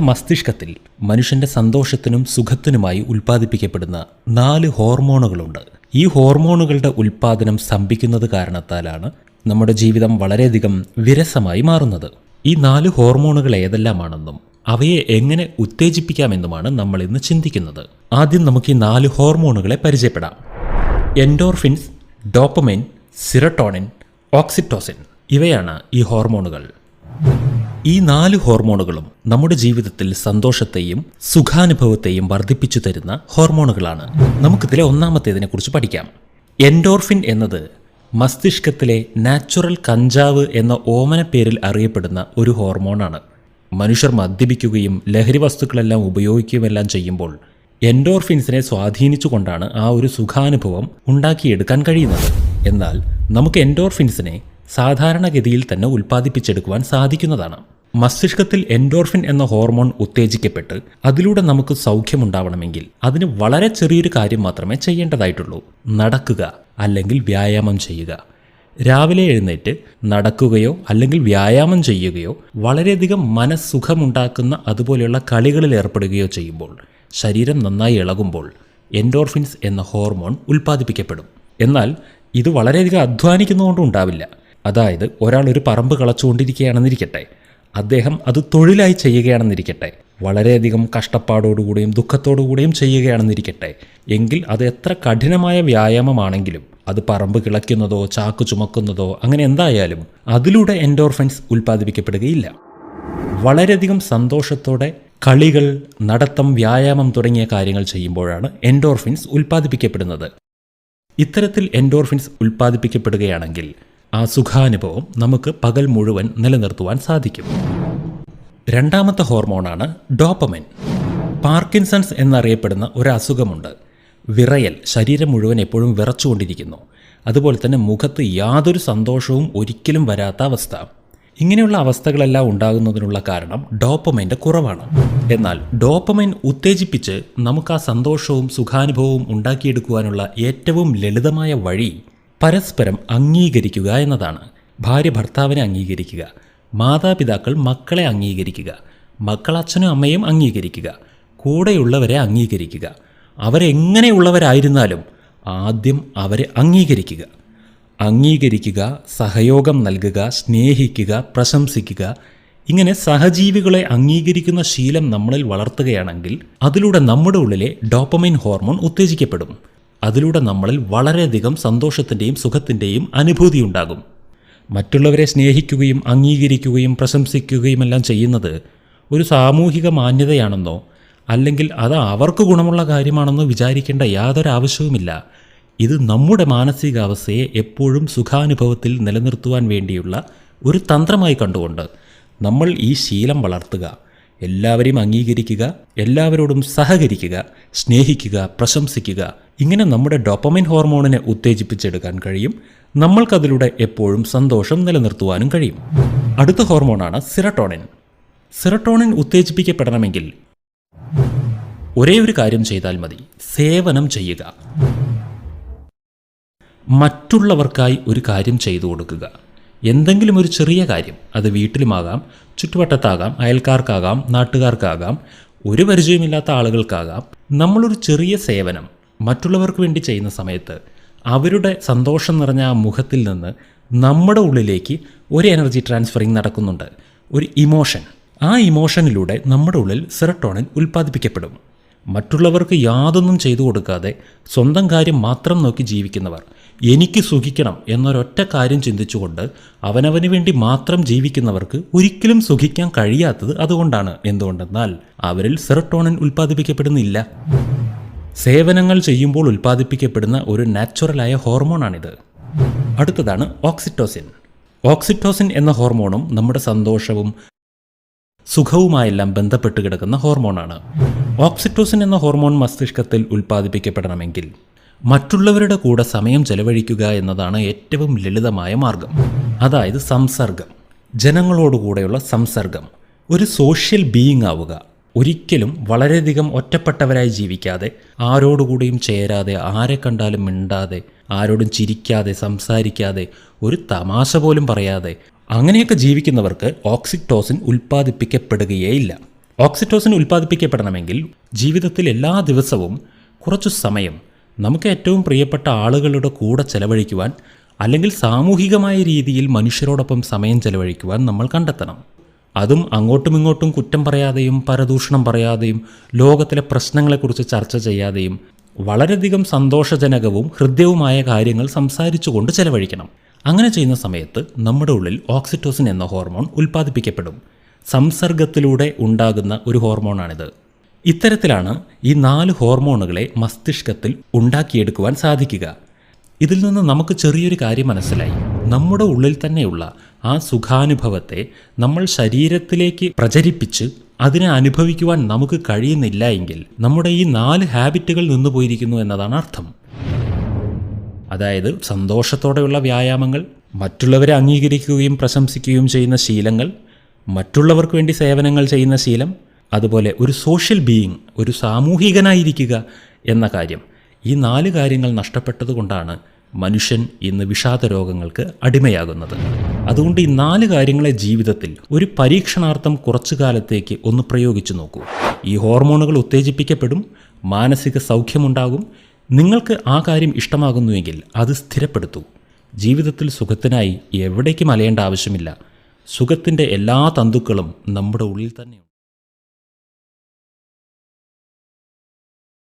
മനുഷ്യന്റെ മസ്തിഷ്കത്തിൽ മനുഷ്യന്റെ സന്തോഷത്തിനും സുഖത്തിനുമായി ഉൽപ്പാദിപ്പിക്കപ്പെടുന്ന 4 ഹോർമോണുകളുണ്ട്. ഈ ഹോർമോണുകളുടെ ഉൽപ്പാദനം സ്തംഭിക്കുന്നത് കാരണത്താലാണ് നമ്മുടെ ജീവിതം വളരെയധികം വിരസമായി മാറുന്നത്. ഈ 4 ഹോർമോണുകൾ ഏതെല്ലാമാണെന്നും അവയെ എങ്ങനെ ഉത്തേജിപ്പിക്കാമെന്നുമാണ് നമ്മൾ ഇന്ന് ചിന്തിക്കുന്നത്. ആദ്യം നമുക്ക് ഈ 4 ഹോർമോണുകളെ പരിചയപ്പെടാം. എൻഡോർഫിൻസ്, ഡോപ്പമൈൻ, സെറോട്ടോണിൻ, ഓക്സിറ്റോസിൻ ഇവയാണ് ഈ ഹോർമോണുകൾ. ഈ 4 ഹോർമോണുകളും നമ്മുടെ ജീവിതത്തിൽ സന്തോഷത്തെയും സുഖാനുഭവത്തെയും വർദ്ധിപ്പിച്ചു തരുന്ന ഹോർമോണുകളാണ്. നമുക്കിതിലെ ഒന്നാമത്തേതിനെ കുറിച്ച് പഠിക്കാം. എൻഡോർഫിൻ എന്നത് മസ്തിഷ്കത്തിലെ നാച്ചുറൽ കഞ്ചാവ് എന്ന ഓമന പേരിൽ അറിയപ്പെടുന്ന ഒരു ഹോർമോണാണ്. മനുഷ്യർ മദ്യപിക്കുകയും ലഹരി വസ്തുക്കളെല്ലാം ഉപയോഗിക്കുകയുമെല്ലാം ചെയ്യുമ്പോൾ എൻഡോർഫിൻസിനെ സ്വാധീനിച്ചുകൊണ്ടാണ് ആ ഒരു സുഖാനുഭവം ഉണ്ടാക്കിയെടുക്കാൻ കഴിയുന്നത്. എന്നാൽ നമുക്ക് എൻഡോർഫിൻസിനെ സാധാരണഗതിയിൽ തന്നെ ഉൽപ്പാദിപ്പിച്ചെടുക്കുവാൻ സാധിക്കുന്നതാണ്. മസ്തിഷ്കത്തിൽ എൻഡോർഫിൻ എന്ന ഹോർമോൺ ഉത്തേജിക്കപ്പെട്ട് അതിലൂടെ നമുക്ക് സൗഖ്യമുണ്ടാവണമെങ്കിൽ അതിന് വളരെ ചെറിയൊരു കാര്യം മാത്രമേ ചെയ്യേണ്ടതായിട്ടുള്ളൂ. നടക്കുക അല്ലെങ്കിൽ വ്യായാമം ചെയ്യുക. രാവിലെ എഴുന്നേറ്റ് നടക്കുകയോ അല്ലെങ്കിൽ വ്യായാമം ചെയ്യുകയോ വളരെയധികം മനസ്സുഖമുണ്ടാക്കുന്ന അതുപോലെയുള്ള കളികളിൽ ഏർപ്പെടുകയോ ചെയ്യുമ്പോൾ ശരീരം നന്നായി ഇളകുമ്പോൾ എൻഡോർഫിൻസ് എന്ന ഹോർമോൺ ഉൽപ്പാദിപ്പിക്കപ്പെടും. എന്നാൽ ഇത് വളരെയധികം അധ്വാനിക്കുന്നതുകൊണ്ടും ഉണ്ടാവില്ല. അതായത് ഒരാൾ ഒരു പറമ്പ് കളച്ചുകൊണ്ടിരിക്കുകയാണെന്നിരിക്കട്ടെ, അദ്ദേഹം അത് തൊഴിലായി ചെയ്യുകയാണെന്നിരിക്കട്ടെ, വളരെയധികം കഷ്ടപ്പാടോടുകൂടിയും ദുഃഖത്തോടുകൂടിയും ചെയ്യുകയാണെന്നിരിക്കട്ടെ, എങ്കിൽ അത് എത്ര കഠിനമായ വ്യായാമമാണെങ്കിലും അത് പറമ്പ് കിളയ്ക്കുന്നതോ ചാക്ക് ചുമക്കുന്നതോ അങ്ങനെ എന്തായാലും അതിലൂടെ എൻഡോർഫിൻസ് ഉൽപ്പാദിപ്പിക്കപ്പെടുകയില്ല. വളരെയധികം സന്തോഷത്തോടെ കളികൾ, നടത്തം, വ്യായാമം തുടങ്ങിയ കാര്യങ്ങൾ ചെയ്യുമ്പോഴാണ് എൻഡോർഫിൻസ് ഉൽപ്പാദിപ്പിക്കപ്പെടുന്നത്. ഇത്തരത്തിൽ എൻഡോർഫിൻസ് ഉൽപ്പാദിപ്പിക്കപ്പെടുകയാണെങ്കിൽ ആ സുഖാനുഭവം നമുക്ക് പകൽ മുഴുവൻ നിലനിർത്തുവാൻ സാധിക്കും. രണ്ടാമത്തെ ഹോർമോണാണ് ഡോപ്പമൈൻ. പാർക്കിൻസൺസ് എന്നറിയപ്പെടുന്ന ഒരു അസുഖമുണ്ട്. വിറയൽ, ശരീരം മുഴുവൻ എപ്പോഴും വിറച്ചുകൊണ്ടിരിക്കുന്നു. അതുപോലെ തന്നെ മുഖത്ത് യാതൊരു സന്തോഷവും ഒരിക്കലും വരാത്ത അവസ്ഥ. ഇങ്ങനെയുള്ള അവസ്ഥകളെല്ലാം ഉണ്ടാകുന്നതിനുള്ള കാരണം ഡോപ്പമൈൻ്റെ കുറവാണ്. എന്നാൽ ഡോപ്പമൈൻ ഉത്തേജിപ്പിച്ച് നമുക്ക് ആ സന്തോഷവും സുഖാനുഭവവും ഉണ്ടാക്കിയെടുക്കുവാനുള്ള ഏറ്റവും ലളിതമായ വഴി പരസ്പരം അംഗീകരിക്കുക എന്നതാണ്. ഭാര്യ ഭർത്താവിനെ അംഗീകരിക്കുക, മാതാപിതാക്കൾ മക്കളെ അംഗീകരിക്കുക, മക്കൾ അച്ഛനും അമ്മയും അംഗീകരിക്കുക, കൂടെയുള്ളവരെ അംഗീകരിക്കുക. അവരെങ്ങനെയുള്ളവരായിരുന്നാലും ആദ്യം അവരെ അംഗീകരിക്കുക. അംഗീകരിക്കുക, സഹയോഗം നൽകുക, സ്നേഹിക്കുക, പ്രശംസിക്കുക. ഇങ്ങനെ സഹജീവികളെ അംഗീകരിക്കുന്ന ശീലം നമ്മളിൽ വളർത്തുകയാണെങ്കിൽ അതിലൂടെ നമ്മുടെ ഉള്ളിലെ ഡോപ്പമൈൻ ഹോർമോൺ ഉത്തേജിക്കപ്പെടും. അതിലൂടെ നമ്മളിൽ വളരെയധികം സന്തോഷത്തിൻ്റെയും സുഖത്തിൻ്റെയും അനുഭൂതി ഉണ്ടാകും. മറ്റുള്ളവരെ സ്നേഹിക്കുകയും അംഗീകരിക്കുകയും പ്രശംസിക്കുകയും എല്ലാം ചെയ്യുന്നത് ഒരു സാമൂഹിക മാന്യതയാണെന്നോ അല്ലെങ്കിൽ അത് അവർക്ക് ഗുണമുള്ള കാര്യമാണെന്നോ വിചാരിക്കേണ്ട യാതൊരു ആവശ്യവുമില്ല. ഇത് നമ്മുടെ മാനസികാവസ്ഥയെ എപ്പോഴും സുഖാനുഭവത്തിൽ നിലനിർത്തുവാൻ വേണ്ടിയുള്ള ഒരു തന്ത്രമായി കണ്ടുകൊണ്ട് നമ്മൾ ഈ ശീലം വളർത്തുക. എല്ലാവരെയും അംഗീകരിക്കുക, എല്ലാവരോടും സഹകരിക്കുക, സ്നേഹിക്കുക, പ്രശംസിക്കുക. ഇങ്ങനെ നമ്മുടെ ഡോപ്പമൈൻ ഹോർമോണിനെ ഉത്തേജിപ്പിച്ചെടുക്കാൻ കഴിയും. നമ്മൾക്കതിലൂടെ എപ്പോഴും സന്തോഷം നിലനിർത്തുവാനും കഴിയും. അടുത്ത ഹോർമോണാണ് സെറോട്ടോണിൻ. സെറോട്ടോണിൻ ഉത്തേജിപ്പിക്കപ്പെടണമെങ്കിൽ ഒരേ ഒരു കാര്യം ചെയ്താൽ മതി: സേവനം ചെയ്യുക. മറ്റുള്ളവർക്കായി ഒരു കാര്യം ചെയ്തു കൊടുക്കുക. എന്തെങ്കിലും ഒരു ചെറിയ കാര്യം, അത് വീട്ടിലുമാകാം, ചുറ്റുവട്ടത്താകാം, അയൽക്കാർക്കാകാം, നാട്ടുകാർക്കാകാം, ഒരു പരിചയമില്ലാത്ത ആളുകൾക്കാകാം. നമ്മളൊരു ചെറിയ സേവനം മറ്റുള്ളവർക്ക് വേണ്ടി ചെയ്യുന്ന സമയത്ത് അവരുടെ സന്തോഷം നിറഞ്ഞ ആ മുഖത്തിൽ നിന്ന് നമ്മുടെ ഉള്ളിലേക്ക് ഒരു എനർജി ട്രാൻസ്ഫറിങ് നടക്കുന്നുണ്ട്, ഒരു ഇമോഷൻ. ആ ഇമോഷനിലൂടെ നമ്മുടെ ഉള്ളിൽ സെറോട്ടോണിൻ ഉൽപ്പാദിപ്പിക്കപ്പെടും. മറ്റുള്ളവർക്ക് യാതൊന്നും ചെയ്തു കൊടുക്കാതെ സ്വന്തം കാര്യം മാത്രം നോക്കി ജീവിക്കുന്നവർ, എനിക്ക് സുഖിക്കണം എന്നൊരൊറ്റ കാര്യം ചിന്തിച്ചുകൊണ്ട് അവനവന് വേണ്ടി മാത്രം ജീവിക്കുന്നവർക്ക് ഒരിക്കലും സുഖിക്കാൻ കഴിയാത്തത് അതുകൊണ്ടാണ്. എന്തുകൊണ്ടെന്നാൽ അവരിൽ സെറോട്ടോണിൻ ഉൽപ്പാദിപ്പിക്കപ്പെടുന്നില്ല. സേവനങ്ങൾ ചെയ്യുമ്പോൾ ഉൽപ്പാദിപ്പിക്കപ്പെടുന്ന ഒരു നാച്ചുറലായ ഹോർമോണാണിത്. അടുത്തതാണ് ഓക്സിറ്റോസിൻ. ഓക്സിറ്റോസിൻ എന്ന ഹോർമോണും നമ്മുടെ സന്തോഷവും സുഖവുമായെല്ലാം ബന്ധപ്പെട്ട് കിടക്കുന്ന ഹോർമോണാണ്. ഓക്സിറ്റോസിൻ എന്ന ഹോർമോൺ മസ്തിഷ്കത്തിൽ ഉൽപ്പാദിപ്പിക്കപ്പെടണമെങ്കിൽ മറ്റുള്ളവരുടെ കൂടെ സമയം ചെലവഴിക്കുക എന്നതാണ് ഏറ്റവും ലളിതമായ മാർഗം. അതായത് സംസർഗം, ജനങ്ങളോടുകൂടെയുള്ള സംസർഗം, ഒരു സോഷ്യൽ ബീയിങ് ആവുക. ഒരിക്കലും വളരെയധികം ഒറ്റപ്പെട്ടവരായി ജീവിക്കാതെ, ആരോടുകൂടിയും ചേരാതെ, ആരെ കണ്ടാലും മിണ്ടാതെ, ആരോടും ചിരിക്കാതെ, സംസാരിക്കാതെ, ഒരു തമാശ പോലും പറയാതെ അങ്ങനെയൊക്കെ ജീവിക്കുന്നവർക്ക് ഓക്സിറ്റോസിൻ ഉൽപ്പാദിപ്പിക്കപ്പെടുകയേയില്ല. ഓക്സിറ്റോസിൻ ഉൽപ്പാദിപ്പിക്കപ്പെടണമെങ്കിൽ ജീവിതത്തിൽ എല്ലാ ദിവസവും കുറച്ചു സമയം നമുക്ക് ഏറ്റവും പ്രിയപ്പെട്ട ആളുകളുടെ കൂടെ ചെലവഴിക്കുവാൻ അല്ലെങ്കിൽ സാമൂഹികമായ രീതിയിൽ മനുഷ്യരോടൊപ്പം സമയം ചെലവഴിക്കുവാൻ നമ്മൾ കണ്ടെത്തണം. അതും അങ്ങോട്ടും ഇങ്ങോട്ടും കുറ്റം പറയാതെയും പരദൂഷണം പറയാതെയും ലോകത്തിലെ പ്രശ്നങ്ങളെക്കുറിച്ച് ചർച്ച ചെയ്യാതെയും വളരെയധികം സന്തോഷജനകവും ഹൃദ്യവുമായ കാര്യങ്ങൾ സംസാരിച്ചുകൊണ്ട് ചെലവഴിക്കണം. അങ്ങനെ ചെയ്യുന്ന സമയത്ത് നമ്മുടെ ഉള്ളിൽ ഓക്സിറ്റോസിൻ എന്ന ഹോർമോൺ ഉൽപ്പാദിപ്പിക്കപ്പെടും. സംസർഗത്തിലൂടെ ഉണ്ടാകുന്ന ഒരു ഹോർമോണാണിത്. ഇത്തരത്തിലാണ് ഈ 4 ഹോർമോണുകളെ മസ്തിഷ്കത്തിൽ ഉണ്ടാക്കിയെടുക്കുവാൻ സാധിക്കുക. ഇതിൽ നിന്ന് നമുക്ക് ചെറിയൊരു കാര്യം മനസ്സിലായി. നമ്മുടെ ഉള്ളിൽ തന്നെയുള്ള ആ സുഖാനുഭവത്തെ നമ്മൾ ശരീരത്തിലേക്ക് പ്രചരിപ്പിച്ച് അതിനെ അനുഭവിക്കുവാൻ നമുക്ക് കഴിയുന്നില്ല എങ്കിൽ നമ്മുടെ ഈ 4 ഹാബിറ്റുകൾ നിന്നുപോയിരിക്കുന്നു എന്നതാണ് അർത്ഥം. അതായത് സന്തോഷത്തോടെയുള്ള വ്യായാമങ്ങൾ, മറ്റുള്ളവരെ അംഗീകരിക്കുകയും പ്രശംസിക്കുകയും ചെയ്യുന്ന ശീലങ്ങൾ, മറ്റുള്ളവർക്ക് വേണ്ടി സേവനങ്ങൾ ചെയ്യുന്ന ശീലം, അതുപോലെ ഒരു സോഷ്യൽ ബീയിങ്, ഒരു സാമൂഹികനായിരിക്കുക എന്ന കാര്യം. ഈ 4 കാര്യങ്ങൾ നഷ്ടപ്പെട്ടതുകൊണ്ടാണ് മനുഷ്യൻ ഇന്ന് വിഷാദ രോഗങ്ങൾക്ക് അടിമയാകുന്നത്. അതുകൊണ്ട് ഈ 4 കാര്യങ്ങളെ ജീവിതത്തിൽ ഒരു പരീക്ഷണാർത്ഥം കുറച്ചു കാലത്തേക്ക് ഒന്ന് പ്രയോഗിച്ചു നോക്കൂ. ഈ ഹോർമോണുകൾ ഉത്തേജിപ്പിക്കപ്പെടും, മാനസിക സൗഖ്യമുണ്ടാകും. നിങ്ങൾക്ക് ആ കാര്യം ഇഷ്ടമാകുന്നുവെങ്കിൽ അത് സ്ഥിരപ്പെടുത്തൂ. ജീവിതത്തിൽ സുഖത്തിനായി എവിടേക്കും അലയേണ്ട ആവശ്യമില്ല. സുഖത്തിൻ്റെ എല്ലാ തന്തുക്കളും നമ്മുടെ ഉള്ളിൽ തന്നെയുണ്ട്.